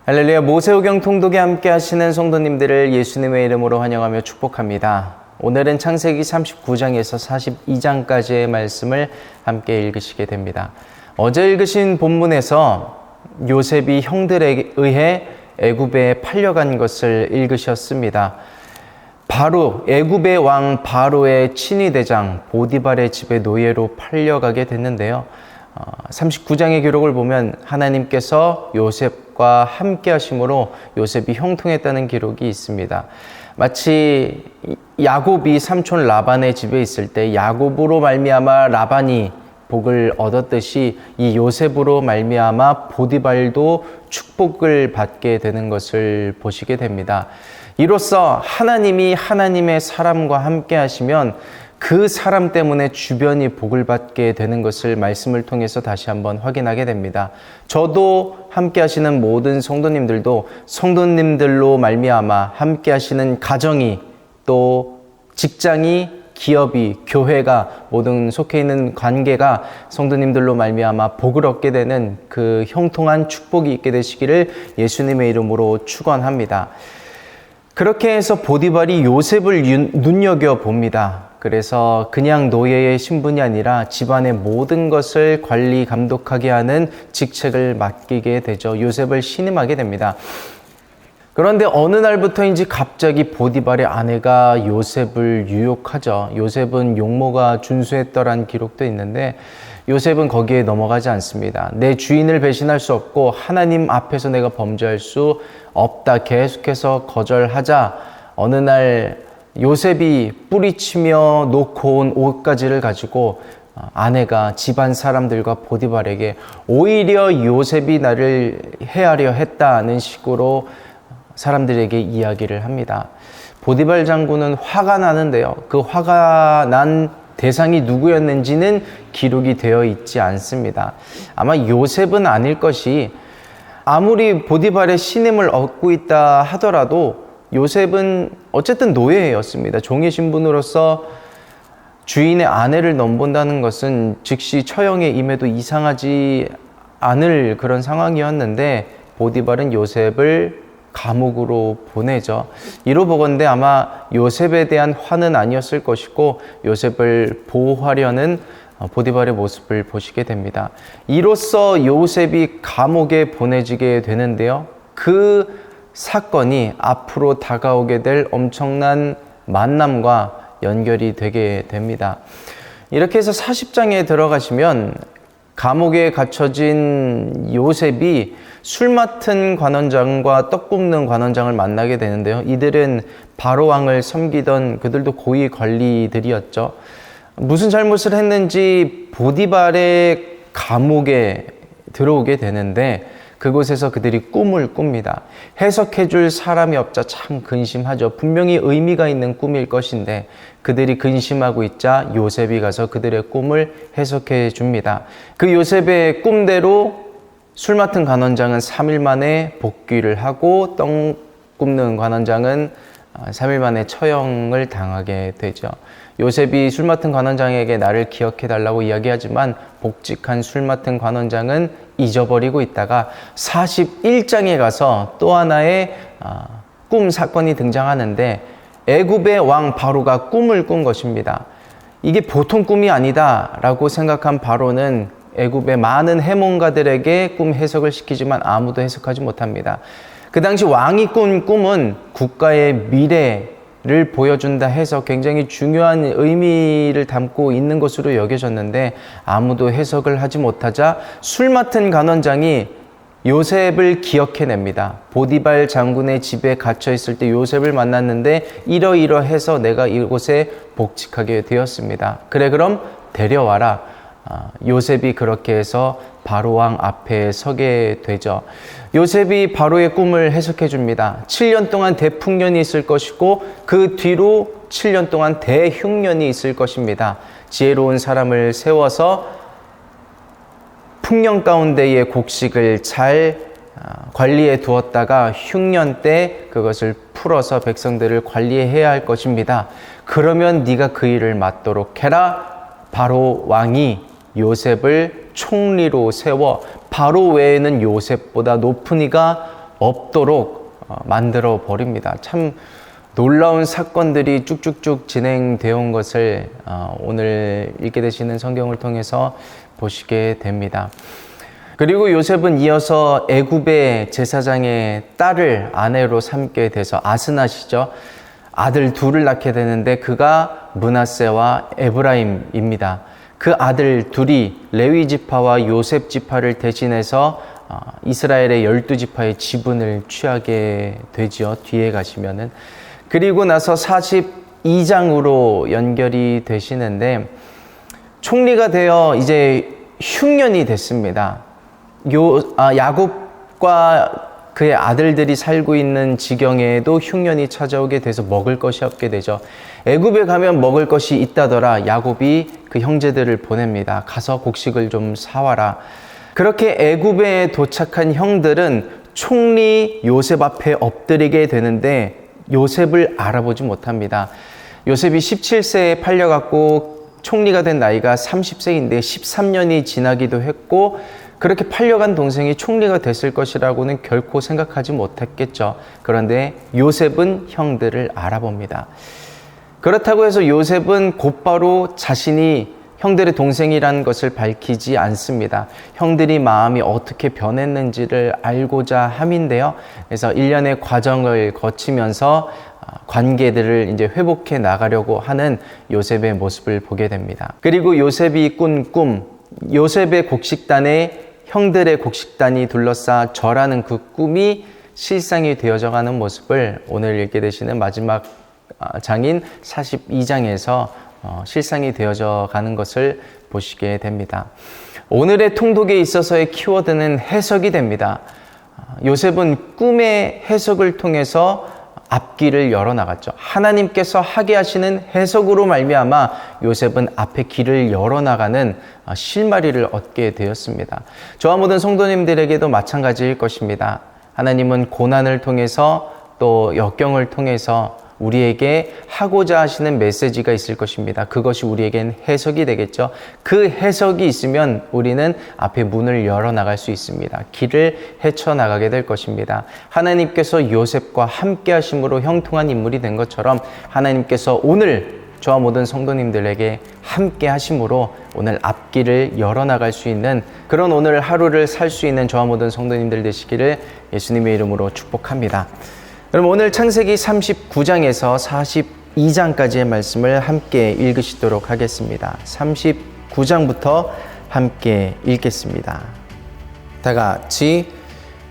할렐루야. 모세오경 통독에 함께 하시는 성도님들을 예수님의 이름으로 환영하며 축복합니다. 오늘은 창세기 39장에서 42장까지의 말씀을 함께 읽으시게 됩니다. 어제 읽으신 본문에서 요셉이 형들에 의해 애굽에 팔려간 것을 읽으셨습니다. 바로 애굽의 왕 바로의 친위대장 보디발의 집에 노예로 팔려가게 됐는데요. 39장의 기록을 보면 하나님께서 요셉과 함께 하심으로 요셉이 형통했다는 기록이 있습니다. 마치 야곱이 삼촌 라반의 집에 있을 때 야곱으로 말미암아 라반이 복을 얻었듯이 이 요셉으로 말미암아 보디발도 축복을 받게 되는 것을 보시게 됩니다. 이로써 하나님이 하나님의 사람과 함께 하시면 그 사람 때문에 주변이 복을 받게 되는 것을 말씀을 통해서 다시 한번 확인하게 됩니다. 저도 함께 하시는 모든 성도님들도 성도님들로 말미암아 함께 하시는 가정이, 또 직장이, 기업이, 교회가, 모든 속해 있는 관계가 성도님들로 말미암아 복을 얻게 되는 그 형통한 축복이 있게 되시기를 예수님의 이름으로 축원합니다. 그렇게 해서 보디발이 요셉을 눈여겨봅니다. 그래서 그냥 노예의 신분이 아니라 집안의 모든 것을 관리, 감독하게 하는 직책을 맡기게 되죠. 요셉을 신임하게 됩니다. 그런데 어느 날부터인지 갑자기 보디발의 아내가 요셉을 유혹하죠. 요셉은 용모가 준수했더란 기록도 있는데 요셉은 거기에 넘어가지 않습니다. 내 주인을 배신할 수 없고 하나님 앞에서 내가 범죄할 수 없다. 계속해서 거절하자 어느 날 요셉이 뿌리치며 놓고 온 옷가지를 가지고 아내가 집안 사람들과 보디발에게 오히려 요셉이 나를 해하려 했다는 식으로 사람들에게 이야기를 합니다. 보디발 장군은 화가 나는데요. 그 화가 난 대상이 누구였는지는 기록이 되어 있지 않습니다. 아마 요셉은 아닐 것이, 아무리 보디발의 신임을 얻고 있다 하더라도 요셉은 어쨌든 노예였습니다. 종의 신분으로서 주인의 아내를 넘본다는 것은 즉시 처형에 임해도 이상하지 않을 그런 상황이었는데 보디발은 요셉을 감옥으로 보내죠. 이로 보건대 아마 요셉에 대한 화는 아니었을 것이고 요셉을 보호하려는 보디발의 모습을 보시게 됩니다. 이로써 요셉이 감옥에 보내지게 되는데요. 그 사건이 앞으로 다가오게 될 엄청난 만남과 연결이 되게 됩니다. 이렇게 해서 40장에 들어가시면 감옥에 갇혀진 요셉이 술 맡은 관원장과 떡 굽는 관원장을 만나게 되는데요. 이들은 바로 왕을 섬기던 그들도 고위 관리들이었죠. 무슨 잘못을 했는지 보디발의 감옥에 들어오게 되는데 그곳에서 그들이 꿈을 꿉니다. 해석해 줄 사람이 없자 참 근심하죠. 분명히 의미가 있는 꿈일 것인데 그들이 근심하고 있자 요셉이 가서 그들의 꿈을 해석해 줍니다. 그 요셉의 꿈대로 술 맡은 관원장은 3일 만에 복귀를 하고 떡 굽는 관원장은 3일 만에 처형을 당하게 되죠. 요셉이 술 맡은 관원장에게 나를 기억해 달라고 이야기하지만 복직한 술 맡은 관원장은 잊어버리고 있다가 41장에 가서 또 하나의 꿈 사건이 등장하는데 애굽의 왕 바로가 꿈을 꾼 것입니다. 이게 보통 꿈이 아니다 라고 생각한 바로는 애굽의 많은 해몽가들에게 꿈 해석을 시키지만 아무도 해석하지 못합니다. 그 당시 왕이 꾼 꿈은 국가의 미래를 보여준다 해서 굉장히 중요한 의미를 담고 있는 것으로 여겨졌는데 아무도 해석을 하지 못하자 술 맡은 관원장이 요셉을 기억해냅니다. 보디발 장군의 집에 갇혀 있을 때 요셉을 만났는데 이러이러해서 내가 이곳에 복직하게 되었습니다. 그래 그럼 데려와라. 요셉이 그렇게 해서 바로 왕 앞에 서게 되죠. 요셉이 바로의 꿈을 해석해 줍니다. 7년 동안 대풍년이 있을 것이고 그 뒤로 7년 동안 대흉년이 있을 것입니다. 지혜로운 사람을 세워서 풍년 가운데의 곡식을 잘 관리해 두었다가 흉년 때 그것을 풀어서 백성들을 관리해야 할 것입니다. 그러면 네가 그 일을 맡도록 해라. 바로 왕이 요셉을 총리로 세워 바로 외에는 요셉보다 높은 이가 없도록 만들어 버립니다. 참 놀라운 사건들이 쭉쭉쭉 진행되어 온 것을 오늘 읽게 되시는 성경을 통해서 보시게 됩니다. 그리고 요셉은 이어서 애굽의 제사장의 딸을 아내로 삼게 돼서 아스낫이죠. 아들 둘을 낳게 되는데 그가 므낫세와 에브라임입니다. 그 아들 둘이 레위 지파와 요셉 지파를 대신해서 이스라엘의 12지파의 지분을 취하게 되지요. 뒤에 가시면은. 그리고 나서 42장으로 연결이 되시는데 총리가 되어 이제 흉년이 됐습니다. 야곱과 그의 아들들이 살고 있는 지경에도 흉년이 찾아오게 돼서 먹을 것이 없게 되죠. 애굽에 가면 먹을 것이 있다더라. 야곱이 그 형제들을 보냅니다. 가서 곡식을 좀 사와라. 그렇게 애굽에 도착한 형들은 총리 요셉 앞에 엎드리게 되는데 요셉을 알아보지 못합니다. 요셉이 17세에 팔려갔고 총리가 된 나이가 30세인데 13년이 지나기도 했고 그렇게 팔려간 동생이 총리가 됐을 것이라고는 결코 생각하지 못했겠죠. 그런데 요셉은 형들을 알아봅니다. 그렇다고 해서 요셉은 곧바로 자신이 형들의 동생이라는 것을 밝히지 않습니다. 형들이 마음이 어떻게 변했는지를 알고자 함인데요. 그래서 일련의 과정을 거치면서 관계들을 이제 회복해 나가려고 하는 요셉의 모습을 보게 됩니다. 그리고 요셉이 꾼 꿈, 요셉의 곡식단에 형들의 곡식단이 둘러싸 절하는 그 꿈이 실상이 되어져 가는 모습을 오늘 읽게 되시는 마지막 장인 42장에서 실상이 되어져 가는 것을 보시게 됩니다. 오늘의 통독에 있어서의 키워드는 해석이 됩니다. 요셉은 꿈의 해석을 통해서 앞길을 열어나갔죠. 하나님께서 하게 하시는 해석으로 말미암아 요셉은 앞에 길을 열어나가는 실마리를 얻게 되었습니다. 저와 모든 성도님들에게도 마찬가지일 것입니다. 하나님은 고난을 통해서 또 역경을 통해서 우리에게 하고자 하시는 메시지가 있을 것입니다. 그것이 우리에겐 해석이 되겠죠. 그 해석이 있으면 우리는 앞에 문을 열어나갈 수 있습니다. 길을 헤쳐나가게 될 것입니다. 하나님께서 요셉과 함께 하심으로 형통한 인물이 된 것처럼 하나님께서 오늘 저와 모든 성도님들에게 함께 하심으로 오늘 앞길을 열어나갈 수 있는 그런 오늘 하루를 살 수 있는 저와 모든 성도님들 되시기를 예수님의 이름으로 축복합니다. 그럼 오늘 창세기 39장에서 42장까지의 말씀을 함께 읽으시도록 하겠습니다. 39장부터 함께 읽겠습니다. 다 같이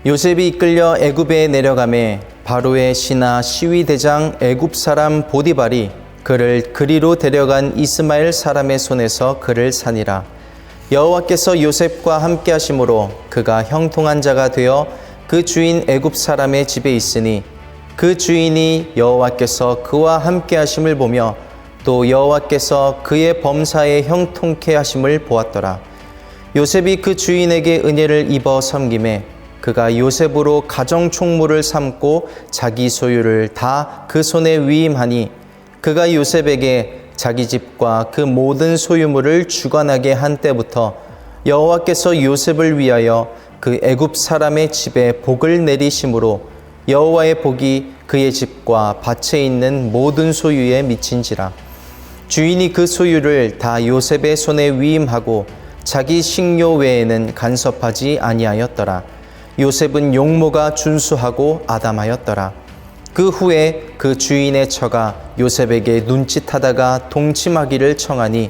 요셉이 이끌려 애굽에 내려가매 바로의 신하 시위대장 애굽 사람 보디발이 그를 그리로 데려간 이스마엘 사람의 손에서 그를 산이라. 여호와께서 요셉과 함께 하심으로 그가 형통한 자가 되어 그 주인 애굽 사람의 집에 있으니 그 주인이 여호와께서 그와 함께 하심을 보며 또 여호와께서 그의 범사에 형통케 하심을 보았더라. 요셉이 그 주인에게 은혜를 입어 섬김에 그가 요셉으로 가정 총무를 삼고 자기 소유를 다 그 손에 위임하니 그가 요셉에게 자기 집과 그 모든 소유물을 주관하게 한 때부터 여호와께서 요셉을 위하여 그 애굽 사람의 집에 복을 내리심으로 여호와의 복이 그의 집과 밭에 있는 모든 소유에 미친지라. 주인이 그 소유를 다 요셉의 손에 위임하고 자기 식료 외에는 간섭하지 아니하였더라. 요셉은 용모가 준수하고 아담하였더라. 그 후에 그 주인의 처가 요셉에게 눈짓하다가 동침하기를 청하니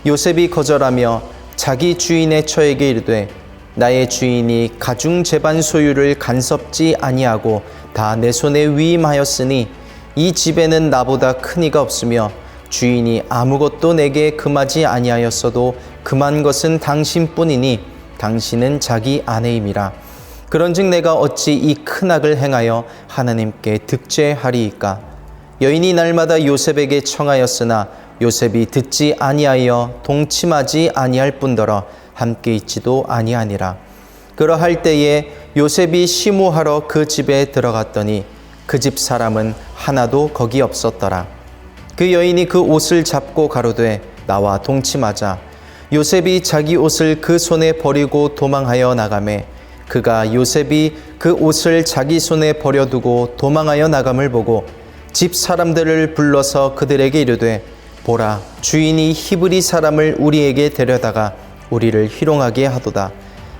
요셉이 거절하며 자기 주인의 처에게 이르되 나의 주인이 가중 재반 소유를 간섭지 아니하고 다 내 손에 위임하였으니 이 집에는 나보다 큰 이가 없으며 주인이 아무것도 내게 금하지 아니하였어도 금한 것은 당신뿐이니 당신은 자기 아내임이라. 그런즉 내가 어찌 이 큰 악을 행하여 하나님께 득죄하리이까. 여인이 날마다 요셉에게 청하였으나 요셉이 듣지 아니하여 동침하지 아니할 뿐더러 함께 있지도 아니하니라. 그러할 때에 요셉이 시무하러 그 집에 들어갔더니 그 집 사람은 하나도 거기 없었더라. 그 여인이 그 옷을 잡고 가로되 나와 동침하자. 요셉이 자기 옷을 그 손에 버리고 도망하여 나가매 그가 요셉이 그 옷을 자기 손에 버려두고 도망하여 나감을 보고 집 사람들을 불러서 그들에게 이르되 보라, 주인이 히브리 사람을 우리에게 데려다가 우리를 희롱하게 하도다.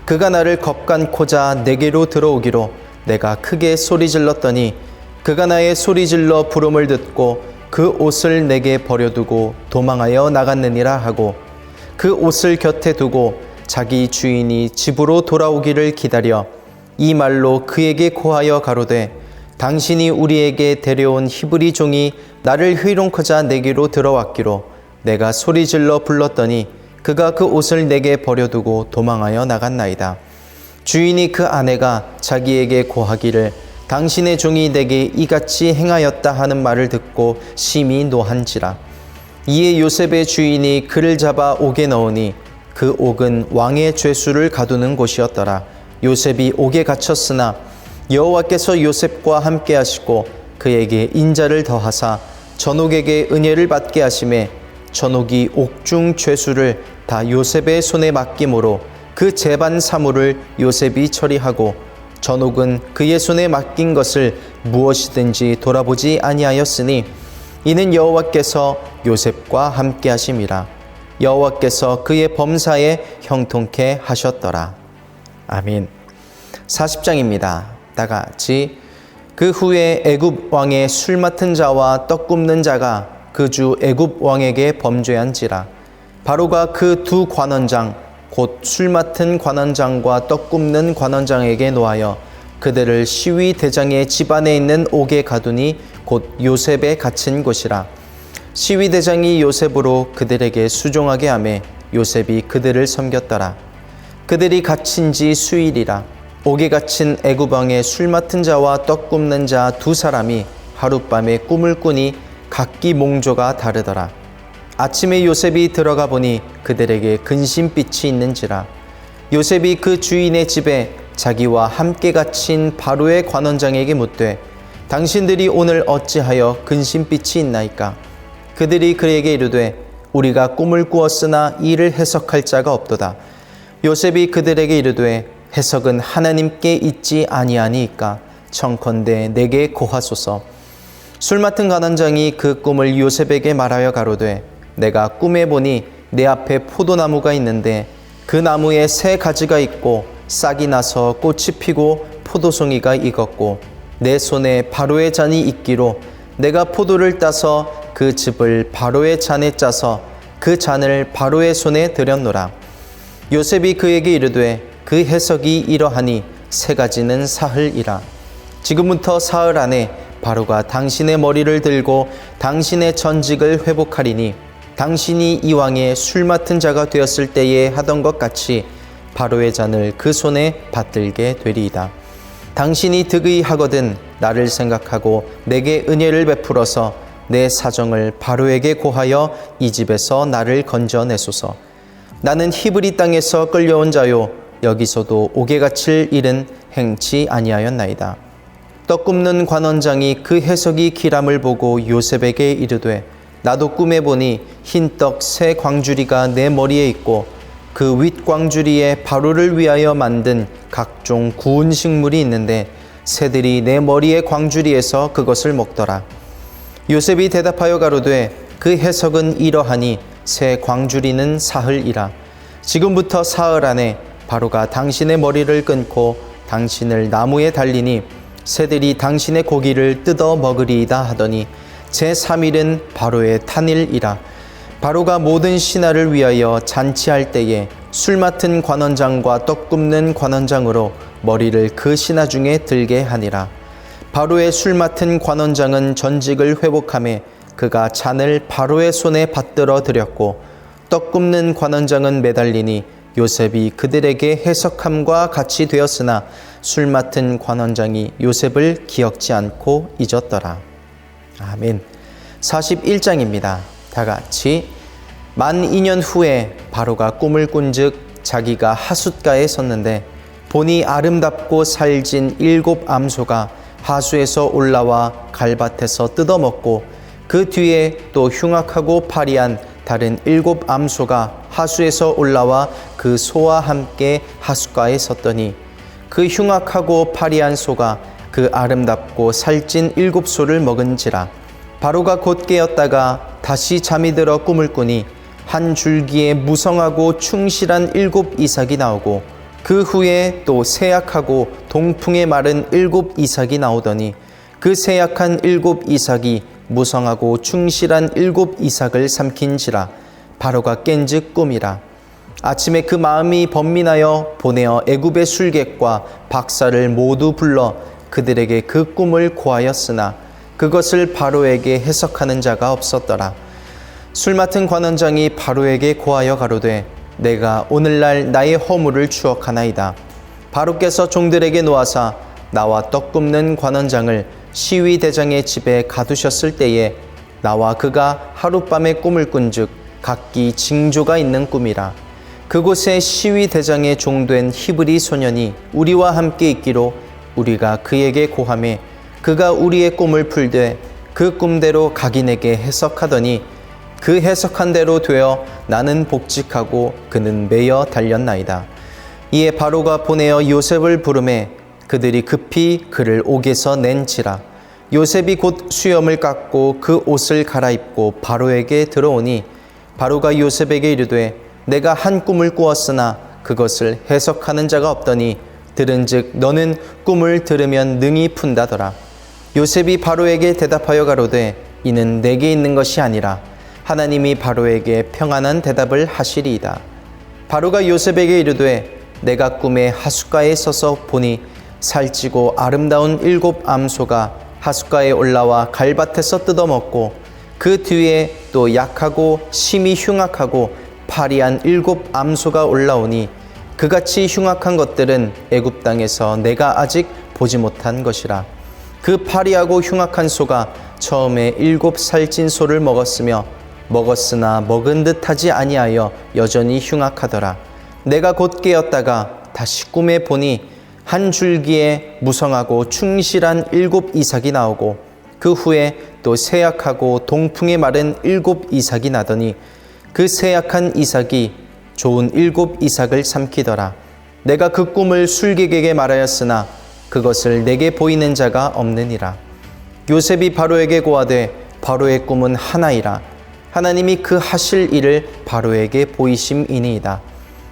그가 나를 겁간코자 내게로 들어오기로 내가 크게 소리질렀더니 그가 나의 소리질러 부름을 듣고 그 옷을 내게 버려두고 도망하여 나갔느니라 하고 그 옷을 곁에 두고 자기 주인이 집으로 돌아오기를 기다려 이 말로 그에게 고하여 가로되 당신이 우리에게 데려온 히브리 종이 나를 희롱코자 내게로 들어왔기로 내가 소리질러 불렀더니 그가 그 옷을 내게 버려두고 도망하여 나갔나이다. 주인이 그 아내가 자기에게 고하기를 당신의 종이 내게 이같이 행하였다 하는 말을 듣고 심히 노한지라. 이에 요셉의 주인이 그를 잡아 옥에 넣으니 그 옥은 왕의 죄수를 가두는 곳이었더라. 요셉이 옥에 갇혔으나 여호와께서 요셉과 함께 하시고 그에게 인자를 더하사 전옥에게 은혜를 받게 하심에 전옥이 옥중 죄수를 다 요셉의 손에 맡김으로 그 재반 사물을 요셉이 처리하고 전옥은 그의 손에 맡긴 것을 무엇이든지 돌아보지 아니하였으니 이는 여호와께서 요셉과 함께 하심이라. 여호와께서 그의 범사에 형통케 하셨더라. 아멘. 40장입니다. 다 같이 그 후에 애굽 왕의 술 맡은 자와 떡 굽는 자가 그 주 애굽 왕에게 범죄한지라. 바로가 그 두 관원장 곧 술 맡은 관원장과 떡 굽는 관원장에게 노하여 그들을 시위 대장의 집 안에 있는 옥에 가두니 곧 요셉에 갇힌 곳이라. 시위 대장이 요셉으로 그들에게 수종하게 하매 요셉이 그들을 섬겼더라. 그들이 갇힌 지 수일이라. 옥에 갇힌 애굽 왕의 술 맡은 자와 떡 굽는 자 두 사람이 하룻밤에 꿈을 꾸니 각기 몽조가 다르더라. 아침에 요셉이 들어가 보니 그들에게 근심빛이 있는지라. 요셉이 그 주인의 집에 자기와 함께 갇힌 바로의 관원장에게 묻되 당신들이 오늘 어찌하여 근심빛이 있나이까? 그들이 그에게 이르되 우리가 꿈을 꾸었으나 이를 해석할 자가 없도다. 요셉이 그들에게 이르되 해석은 하나님께 있지 아니하니이까 청컨대 내게 고하소서. 술 맡은 관원장이 그 꿈을 요셉에게 말하여 가로되 내가 꿈에 보니 내 앞에 포도나무가 있는데 그 나무에 새 가지가 있고 싹이 나서 꽃이 피고 포도송이가 익었고 내 손에 바로의 잔이 있기로 내가 포도를 따서 그 즙을 바로의 잔에 짜서 그 잔을 바로의 손에 들였노라. 요셉이 그에게 이르되 그 해석이 이러하니 세 가지는 사흘이라. 지금부터 사흘 안에 바로가 당신의 머리를 들고 당신의 전직을 회복하리니 당신이 이 왕의 술 맡은 자가 되었을 때에 하던 것 같이 바로의 잔을 그 손에 받들게 되리이다. 당신이 득의 하거든 나를 생각하고 내게 은혜를 베풀어서 내 사정을 바로에게 고하여 이 집에서 나를 건져내소서. 나는 히브리 땅에서 끌려온 자요 여기서도 옥에 갇힐 일은 행치 아니하였나이다. 떡 굽는 관원장이 그 해석이 기람을 보고 요셉에게 이르되 나도 꿈에 보니 흰떡 새 광주리가 내 머리에 있고 그 윗 광주리에 바로를 위하여 만든 각종 구운 식물이 있는데 새들이 내 머리의 광주리에서 그것을 먹더라. 요셉이 대답하여 가로되 그 해석은 이러하니 새 광주리는 사흘이라. 지금부터 사흘 안에 바로가 당신의 머리를 끊고 당신을 나무에 달리니 새들이 당신의 고기를 뜯어 먹으리이다 하더니 제3일은 바로의 탄일이라. 바로가 모든 신하를 위하여 잔치할 때에 술 맡은 관원장과 떡 굽는 관원장으로 머리를 그 신하 중에 들게 하니라. 바로의 술 맡은 관원장은 전직을 회복하며 그가 잔을 바로의 손에 받들어 드렸고 떡 굽는 관원장은 매달리니 요셉이 그들에게 해석함과 같이 되었으나 술 맡은 관원장이 요셉을 기억지 않고 잊었더라. 아멘. 41장입니다. 다 같이 만 2년 후에 바로가 꿈을 꾼즉 자기가 하숫가에 섰는데 보니 아름답고 살진 7 암소가 하수에서 올라와 갈밭에서 뜯어먹고 그 뒤에 또 흉악하고 파리한 다른 7 암소가 하수에서 올라와 그 소와 함께 하숫가에 섰더니 그 흉악하고 파리한 소가 그 아름답고 살찐 7소를 먹은지라. 바로가 곧 깨었다가 다시 잠이 들어 꿈을 꾸니 한 줄기에 무성하고 충실한 7 이삭이 나오고 그 후에 또 세약하고 동풍에 마른 7 이삭이 나오더니 그 세약한 7 이삭이 무성하고 충실한 7 이삭을 삼킨지라. 바로가 깬즉 꿈이라. 아침에 그 마음이 번민하여 보내어 애굽의 술객과 박사를 모두 불러 그들에게 그 꿈을 고하였으나 그것을 바로에게 해석하는 자가 없었더라. 술 맡은 관원장이 바로에게 고하여 가로되 내가 오늘날 나의 허물을 추억하나이다. 바로께서 종들에게 놓아사 나와 떡 굽는 관원장을 시위대장의 집에 가두셨을 때에 나와 그가 하룻밤에 꿈을 꾼즉 각기 징조가 있는 꿈이라. 그곳에 시위대장의 종된 히브리 소년이 우리와 함께 있기로 우리가 그에게 고하매 그가 우리의 꿈을 풀되 그 꿈대로 각인에게 해석하더니 그 해석한 대로 되어 나는 복직하고 그는 매여 달렸나이다. 이에 바로가 보내어 요셉을 부르매 그들이 급히 그를 옥에서 낸지라. 요셉이 곧 수염을 깎고 그 옷을 갈아입고 바로에게 들어오니 바로가 요셉에게 이르되 내가 한 꿈을 꾸었으나 그것을 해석하는 자가 없더니 들은즉 너는 꿈을 들으면 능히 푼다더라. 요셉이 바로에게 대답하여 가로되 이는 내게 있는 것이 아니라 하나님이 바로에게 평안한 대답을 하시리이다. 바로가 요셉에게 이르되 내가 꿈에 하숫가에 서서 보니 살찌고 아름다운 7 암소가 하숫가에 올라와 갈밭에서 뜯어먹고 그 뒤에 또 약하고 심히 흉악하고 파리한 7 암소가 올라오니 그같이 흉악한 것들은 애굽 땅에서 내가 아직 보지 못한 것이라. 그 파리하고 흉악한 소가 처음에 7 살찐 소를 먹었으나 먹은 듯하지 아니하여 여전히 흉악하더라. 내가 곧 깨었다가 다시 꿈에 보니 한 줄기에 무성하고 충실한 7 이삭이 나오고 그 후에 또 세약하고 동풍에 마른 7 이삭이 나더니 그 세약한 이삭이 좋은 7 이삭을 삼키더라. 내가 그 꿈을 술객에게 말하였으나 그것을 내게 보이는 자가 없느니라. 요셉이 바로에게 고하되 바로의 꿈은 하나이라. 하나님이 그 하실 일을 바로에게 보이심이니이다.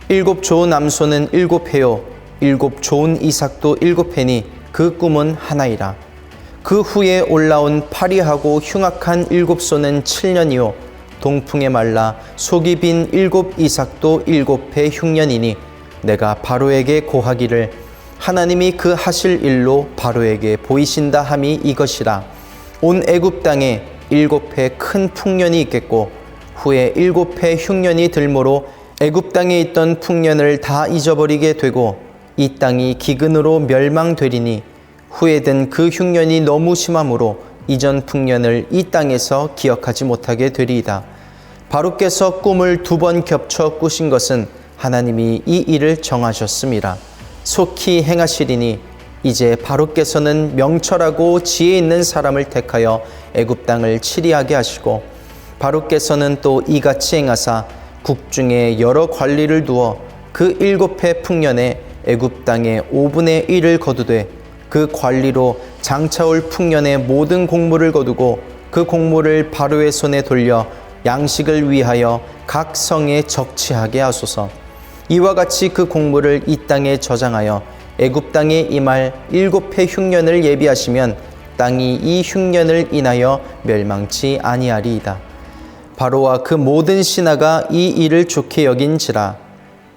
7 좋은 암소는 7 해요 7 좋은 이삭도 7 해니 그 꿈은 하나이라. 그 후에 올라온 파리하고 흉악한 7 소는 7년이요 동풍에 말라 속이 빈 7 이삭도 7해 흉년이니 내가 바로에게 고하기를 하나님이 그 하실 일로 바로에게 보이신다 함이 이것이라. 온 애굽 땅에 7해 큰 풍년이 있겠고 후에 7해 흉년이 들므로 애굽 땅에 있던 풍년을 다 잊어버리게 되고 이 땅이 기근으로 멸망되리니 후에된 그 흉년이 너무 심함으로 이전 풍년을 이 땅에서 기억하지 못하게 되리이다. 바로께서 꿈을 2번 겹쳐 꾸신 것은 하나님이 이 일을 정하셨음이라. 속히 행하시리니 이제 바로께서는 명철하고 지혜 있는 사람을 택하여 애굽 땅을 치리하게 하시고 바로께서는 또 이같이 행하사 국중에 여러 관리를 두어 그 7해 풍년에 애굽 땅의 5분의 1을 거두되 그 관리로 장차올 풍년의 모든 공물을 거두고 그 공물을 바로의 손에 돌려 양식을 위하여 각 성에 적치하게 하소서. 이와 같이 그 공물을 이 땅에 저장하여 애굽 땅에 임할 7해 흉년을 예비하시면 땅이 이 흉년을 인하여 멸망치 아니하리이다. 바로와 그 모든 신하가 이 일을 좋게 여긴지라.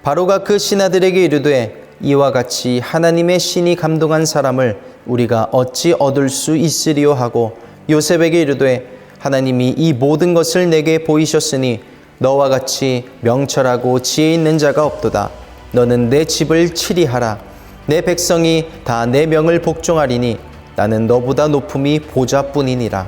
바로가 그 신하들에게 이르되 이와 같이 하나님의 신이 감동한 사람을 우리가 어찌 얻을 수 있으리요 하고 요셉에게 이르되 하나님이 이 모든 것을 내게 보이셨으니 너와 같이 명철하고 지혜 있는 자가 없도다. 너는 내 집을 치리하라. 내 백성이 다 내 명을 복종하리니 나는 너보다 높음이 보좌뿐이니라.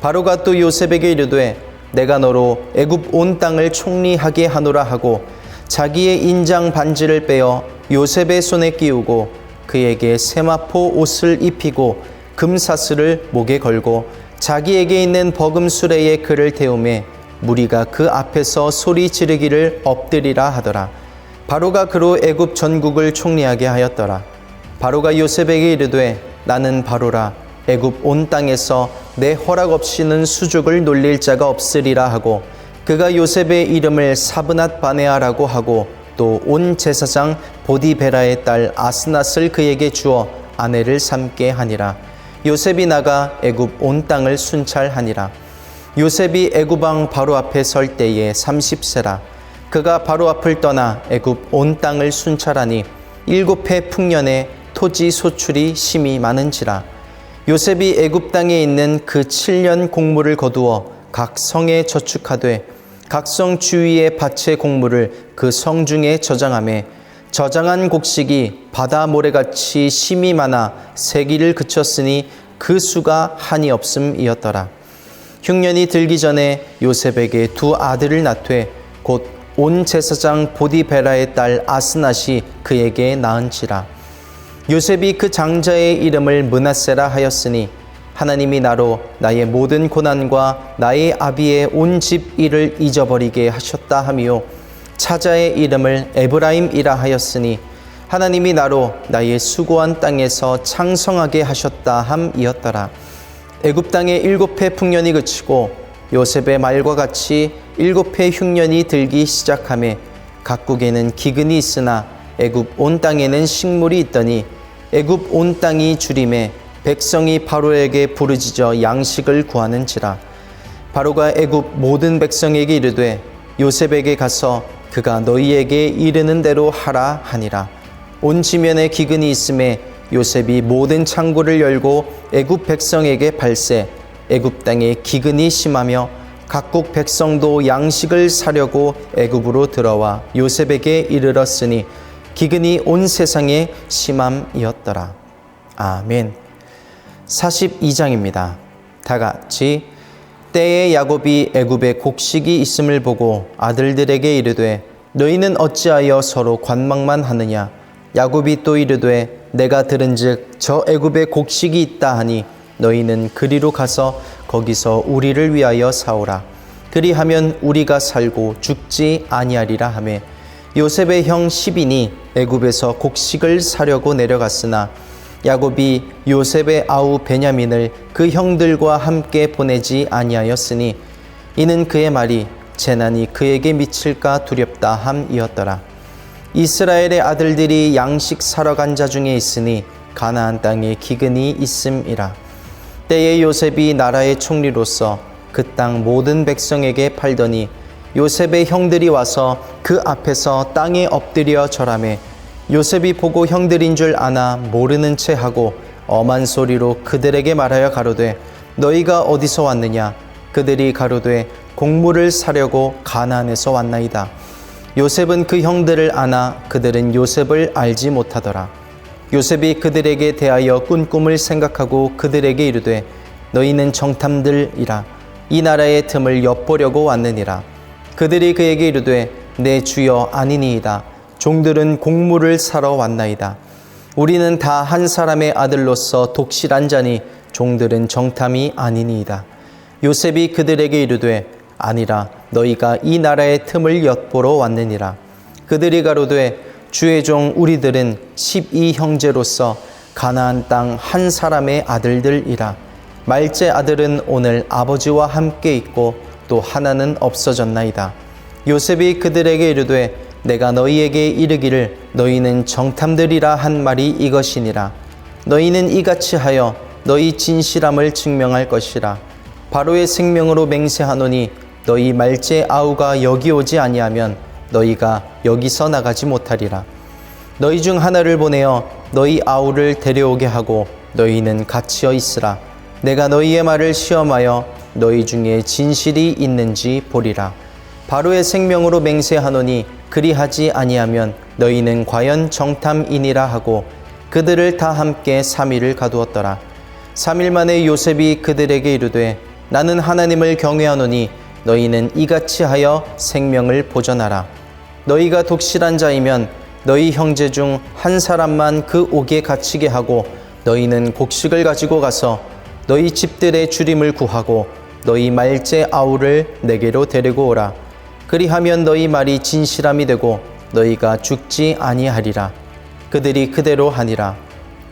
바로가 또 요셉에게 이르되 내가 너로 애굽 온 땅을 총리하게 하노라 하고 자기의 인장 반지를 빼어 요셉의 손에 끼우고 그에게 세마포 옷을 입히고 금사슬을 목에 걸고 자기에게 있는 버금 수레에 그를 태우매 무리가 그 앞에서 소리 지르기를 엎드리라 하더라. 바로가 그로 애굽 전국을 총리하게 하였더라. 바로가 요셉에게 이르되 나는 바로라. 애굽 온 땅에서 내 허락 없이는 수족을 놀릴 자가 없으리라 하고, 그가 요셉의 이름을 사브낫 바네아라고 하고, 또 온 제사장 보디베라의 딸 아스낫을 그에게 주어 아내를 삼게 하니라. 요셉이 나가 애굽 온 땅을 순찰하니라. 요셉이 애굽 왕 바로 앞에 설 때에 30세라. 그가 바로 앞을 떠나 애굽 온 땅을 순찰하니 7해 풍년에 토지 소출이 심히 많은지라. 요셉이 애굽 땅에 있는 그 7년 곡물을 거두어 각 성에 저축하되 각 성 주위의 밭의 곡물을 그 성 중에 저장하매 저장한 곡식이 바다 모래같이 심히 많아 세기를 그쳤으니 그 수가 한이 없음이었더라. 흉년이 들기 전에 요셉에게 2 아들을 낳되 곧 온 제사장 보디베라의 딸 아스낫이 그에게 낳은지라. 요셉이 그 장자의 이름을 므낫세라 하였으니 하나님이 나로 나의 모든 고난과 나의 아비의 온 집 일을 잊어버리게 하셨다 하며, 차자의 이름을 에브라임이라 하였으니 하나님이 나로 나의 수고한 땅에서 창성하게 하셨다 함이었더라. 애굽 땅에 7해 풍년이 그치고 요셉의 말과 같이 7해 흉년이 들기 시작하매 각국에는 기근이 있으나 애굽 온 땅에는 식물이 있더니 애굽 온 땅이 주림에 백성이 바로에게 부르짖어 양식을 구하는지라. 바로가 애굽 모든 백성에게 이르되 요셉에게 가서 그가 너희에게 이르는 대로 하라 하니라. 온 지면에 기근이 있음에 요셉이 모든 창고를 열고 애굽 백성에게 발세, 애굽 땅에 기근이 심하며 각국 백성도 양식을 사려고 애굽으로 들어와 요셉에게 이르렀으니 기근이 온 세상에 심함이었더라. 아멘. 42장입니다. 다 같이. 때에 야곱이 애굽에 곡식이 있음을 보고 아들들에게 이르되 너희는 어찌하여 서로 관망만 하느냐. 야곱이 또 이르되 내가 들은즉 저 애굽에 곡식이 있다 하니 너희는 그리로 가서 거기서 우리를 위하여 사오라. 그리하면 우리가 살고 죽지 아니하리라 하매, 요셉의 형 시빈이 애굽에서 곡식을 사려고 내려갔으나 야곱이 요셉의 아우 베냐민을 그 형들과 함께 보내지 아니하였으니 이는 그의 말이 재난이 그에게 미칠까 두렵다 함이었더라. 이스라엘의 아들들이 양식 사러 간 자 중에 있으니 가나안 땅에 기근이 있음이라. 때에 요셉이 나라의 총리로서 그 땅 모든 백성에게 팔더니 요셉의 형들이 와서 그 앞에서 땅에 엎드려 절하매, 요셉이 보고 형들인 줄 아나 모르는 채 하고 엄한 소리로 그들에게 말하여 가로되 너희가 어디서 왔느냐. 그들이 가로되 곡물을 사려고 가나안에서 왔나이다. 요셉은 그 형들을 아나 그들은 요셉을 알지 못하더라. 요셉이 그들에게 대하여 꾼 꿈을 생각하고 그들에게 이르되 너희는 정탐들이라. 이 나라의 틈을 엿보려고 왔느니라. 그들이 그에게 이르되 내 주여 아니니이다. 종들은 곡물을 사러 왔나이다. 우리는 다 한 사람의 아들로서 독실한 자니 종들은 정탐이 아니니이다. 요셉이 그들에게 이르되 아니라 너희가 이 나라의 틈을 엿보러 왔느니라. 그들이 가로되 주의 종 우리들은 12형제로서 가나안 땅 한 사람의 아들들이라. 말째 아들은 오늘 아버지와 함께 있고 또 하나는 없어졌나이다. 요셉이 그들에게 이르되 내가 너희에게 이르기를 너희는 정탐들이라 한 말이 이것이니라. 너희는 이같이 하여 너희 진실함을 증명할 것이라. 바로의 생명으로 맹세하노니 너희 말째 아우가 여기 오지 아니하면 너희가 여기서 나가지 못하리라. 너희 중 하나를 보내어 너희 아우를 데려오게 하고 너희는 갇혀 있으라. 내가 너희의 말을 시험하여 너희 중에 진실이 있는지 보리라. 바로의 생명으로 맹세하노니 그리하지 아니하면 너희는 과연 정탐이니라 하고 그들을 다 함께 3일을 가두었더라. 3일 만에 요셉이 그들에게 이르되 나는 하나님을 경외하노니 너희는 이같이 하여 생명을 보전하라. 너희가 독실한 자이면 너희 형제 중 한 사람만 그 옥에 갇히게 하고 너희는 곡식을 가지고 가서 너희 집들의 주림을 구하고 너희 말째 아우를 내게로 데리고 오라. 그리하면 너희 말이 진실함이 되고 너희가 죽지 아니하리라. 그들이 그대로 하니라.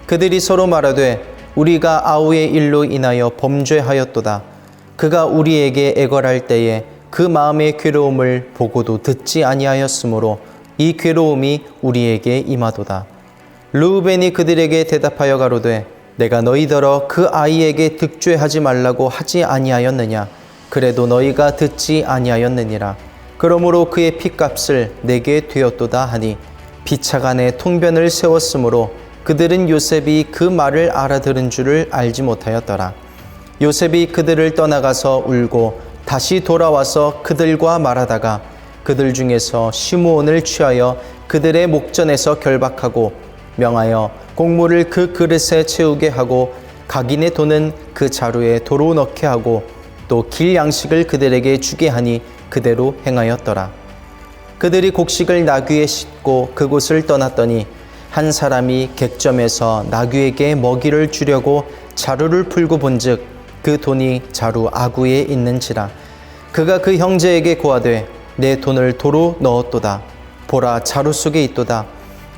그들이 서로 말하되 우리가 아우의 일로 인하여 범죄하였도다. 그가 우리에게 애걸할 때에 그 마음의 괴로움을 보고도 듣지 아니하였으므로 이 괴로움이 우리에게 임하도다. 르우벤이 그들에게 대답하여 가로되 내가 너희더러 그 아이에게 득죄하지 말라고 하지 아니하였느냐. 그래도 너희가 듣지 아니하였느니라. 그러므로 그의 핏값을 내게 되었도다 하니 비차간에 통변을 세웠으므로 그들은 요셉이 그 말을 알아들은 줄을 알지 못하였더라. 요셉이 그들을 떠나가서 울고 다시 돌아와서 그들과 말하다가 그들 중에서 시므온을 취하여 그들의 목전에서 결박하고 명하여 곡물을 그 그릇에 채우게 하고 각인의 돈은 그 자루에 도로 넣게 하고 또 길 양식을 그들에게 주게 하니 그대로 행하였더라. 그들이 곡식을 나귀에 싣고 그곳을 떠났더니 한 사람이 객점에서 나귀에게 먹이를 주려고 자루를 풀고 본즉 그 돈이 자루 아구에 있는지라. 그가 그 형제에게 고하되 내 돈을 도로 넣었도다. 보라, 자루 속에 있도다.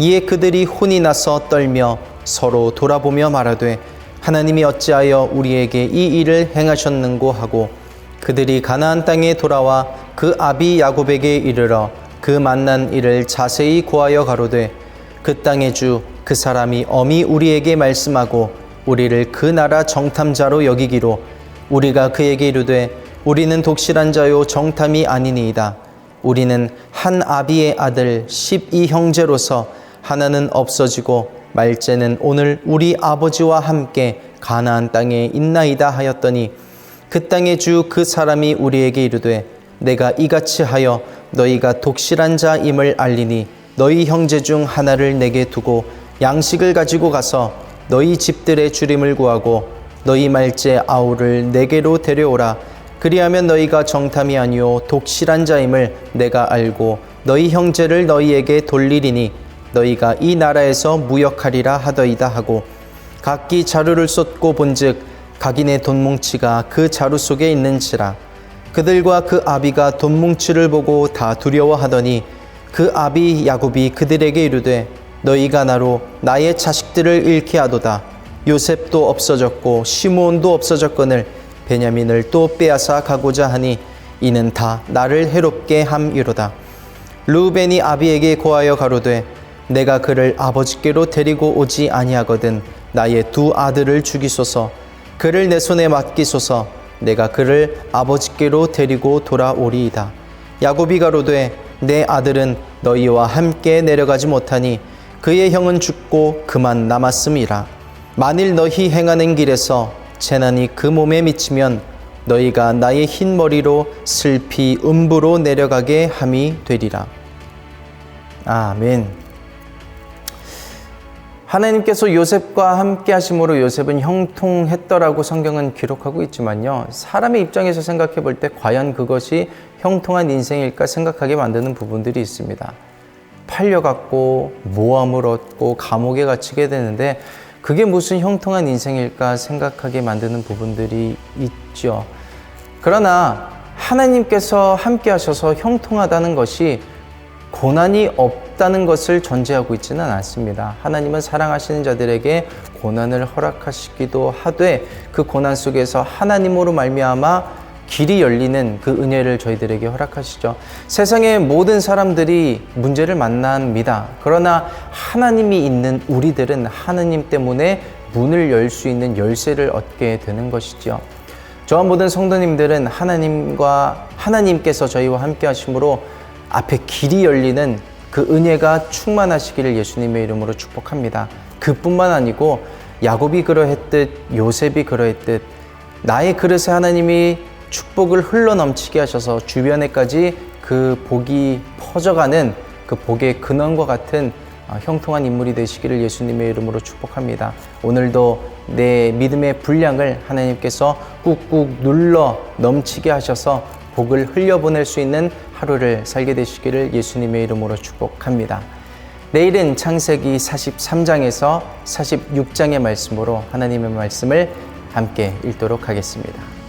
이에 그들이 혼이 나서 떨며 서로 돌아보며 말하되 하나님이 어찌하여 우리에게 이 일을 행하셨는고 하고 그들이 가나안 땅에 돌아와 그 아비 야곱에게 이르러 그 만난 일을 자세히 고하여 가로되 그 땅의 주 그 사람이 엄히 우리에게 말씀하고 우리를 그 나라 정탐자로 여기기로 우리가 그에게 이르되 우리는 독실한 자요 정탐이 아니니이다. 우리는 한 아비의 아들 12형제로서 하나는 없어지고 말째는 오늘 우리 아버지와 함께 가나안 땅에 있나이다 하였더니 그 땅의 주 그 사람이 우리에게 이르되 내가 이같이 하여 너희가 독실한 자임을 알리니 너희 형제 중 하나를 내게 두고 양식을 가지고 가서 너희 집들의 주림을 구하고 너희 말째 아우를 내게로 데려오라. 그리하면 너희가 정탐이 아니요 독실한 자임을 내가 알고 너희 형제를 너희에게 돌리리니 너희가 이 나라에서 무역하리라 하더이다 하고 각기 자루를 쏟고 본즉 각인의 돈뭉치가 그 자루 속에 있는지라. 그들과 그 아비가 돈뭉치를 보고 다 두려워하더니 그 아비 야곱이 그들에게 이르되 너희가 나로 나의 자식들을 잃게 하도다. 요셉도 없어졌고 시므온도 없어졌거늘 베냐민을 또 빼앗아 가고자 하니 이는 다 나를 해롭게 함이로다. 르우벤이 아비에게 고하여 가로되 내가 그를 아버지께로 데리고 오지 아니하거든 나의 두 아들을 죽이소서. 그를 내 손에 맡기소서. 내가 그를 아버지께로 데리고 돌아오리이다. 야곱이 가로되 내 아들은 너희와 함께 내려가지 못하니 그의 형은 죽고 그만 남았음이라. 만일 너희 행하는 길에서 재난이 그 몸에 미치면 너희가 나의 흰 머리로 슬피 음부로 내려가게 함이 되리라. 아멘. 하나님께서 요셉과 함께 하심으로 요셉은 형통했더라고 성경은 기록하고 있지만요. 사람의 입장에서 생각해 볼 때 과연 그것이 형통한 인생일까 생각하게 만드는 부분들이 있습니다. 팔려갔고 모함을 얻고 감옥에 갇히게 되는데 그게 무슨 형통한 인생일까 생각하게 만드는 부분들이 있죠. 그러나 하나님께서 함께 하셔서 형통하다는 것이 고난이 없다는 것을 전제하고 있지는 않습니다. 하나님은 사랑하시는 자들에게 고난을 허락하시기도 하되 그 고난 속에서 하나님으로 말미암아 길이 열리는 그 은혜를 저희들에게 허락하시죠. 세상의 모든 사람들이 문제를 만납니다. 그러나 하나님이 있는 우리들은 하나님 때문에 문을 열 수 있는 열쇠를 얻게 되는 것이죠. 저와 모든 성도님들은 하나님께서 저희와 함께 하심으로 앞에 길이 열리는 그 은혜가 충만하시기를 예수님의 이름으로 축복합니다. 그뿐만 아니고 야곱이 그러했듯 요셉이 그러했듯 나의 그릇에 하나님이 축복을 흘러넘치게 하셔서 주변에까지 그 복이 퍼져가는 그 복의 근원과 같은 형통한 인물이 되시기를 예수님의 이름으로 축복합니다. 오늘도 내 믿음의 분량을 하나님께서 꾹꾹 눌러 넘치게 하셔서 복을 흘려보낼 수 있는 하루를 살게 되시기를 예수님의 이름으로 축복합니다. 내일은 창세기 43장에서 46장의 말씀으로 하나님의 말씀을 함께 읽도록 하겠습니다.